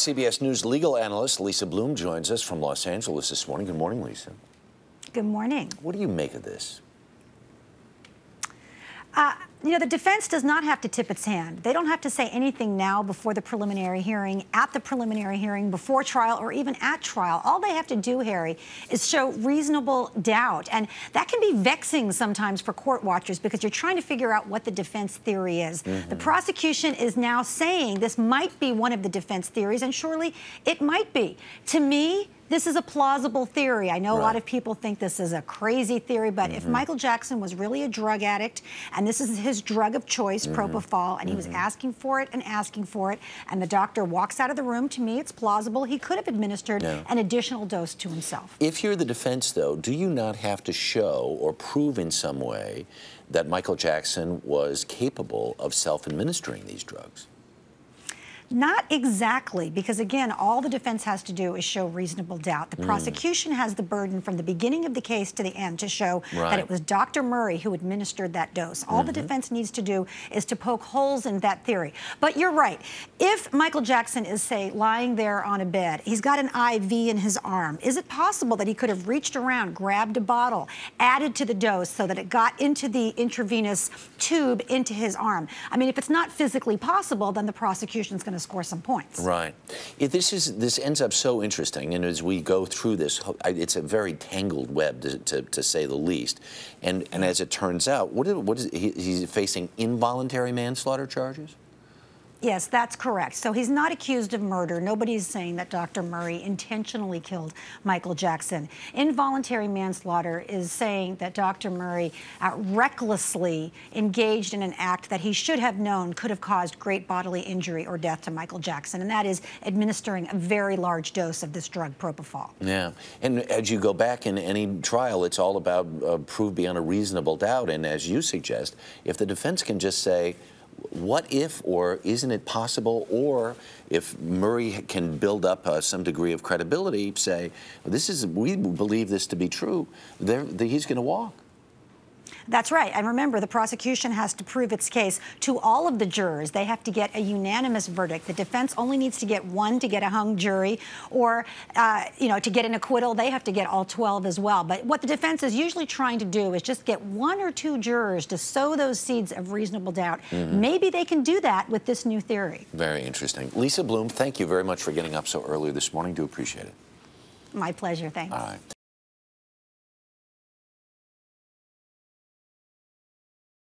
CBS News legal analyst Lisa Bloom joins us from Los Angeles this morning. Good morning, Lisa. Good morning. What do you make of this? The defense does not have to tip its hand. They don't have to say anything now before the preliminary hearing, at the preliminary hearing, before trial, or even at trial. All they have to do, Harry, is show reasonable doubt. And that can be vexing sometimes for court watchers because you're trying to figure out what the defense theory is. The prosecution is now saying this might be one of the defense theories, and surely it might be. To me, this is a plausible theory. I know a lot of people think this is a crazy theory, but if Michael Jackson was really a drug addict, and this is his drug of choice, propofol, and he was asking for it, and the doctor walks out of the room, to me it's plausible he could have administered an additional dose to himself. If you're the defense, though, do you not have to show or prove in some way that Michael Jackson was capable of self-administering these drugs? Not exactly, because again, all the defense has to do is show reasonable doubt. The prosecution has the burden from the beginning of the case to the end to show that it was Dr. Murray who administered that dose. All the defense needs to do is to poke holes in that theory. But you're right. If Michael Jackson is, say, lying there on a bed, he's got an IV in his arm, is it possible that he could have reached around, grabbed a bottle, added to the dose so that it got into the intravenous tube into his arm? I mean, if it's not physically possible, then the prosecution's going to score some points. Right. This ends up so interesting, and as we go through this, it's a very tangled web, to say the least. And as it turns out, he's facing involuntary manslaughter charges? Yes, that's correct. So he's not accused of murder. Nobody's saying that Dr. Murray intentionally killed Michael Jackson. Involuntary manslaughter is saying that Dr. Murray recklessly engaged in an act that he should have known could have caused great bodily injury or death to Michael Jackson, and that is administering a very large dose of this drug, propofol. Yeah, and as you go back in any trial, it's all about proof beyond a reasonable doubt, and as you suggest, if the defense can just say, what if, or isn't it possible, or if Murray can build up some degree of credibility, say, we believe this to be true, he's going to walk. That's right. And remember, the prosecution has to prove its case to all of the jurors. They have to get a unanimous verdict. The defense only needs to get one to get a hung jury, or, to get an acquittal, they have to get all 12 as well. But what the defense is usually trying to do is just get one or two jurors to sow those seeds of reasonable doubt. Maybe they can do that with this new theory. Very interesting. Lisa Bloom, thank you very much for getting up so early this morning. Do appreciate it. My pleasure. Thanks. All right.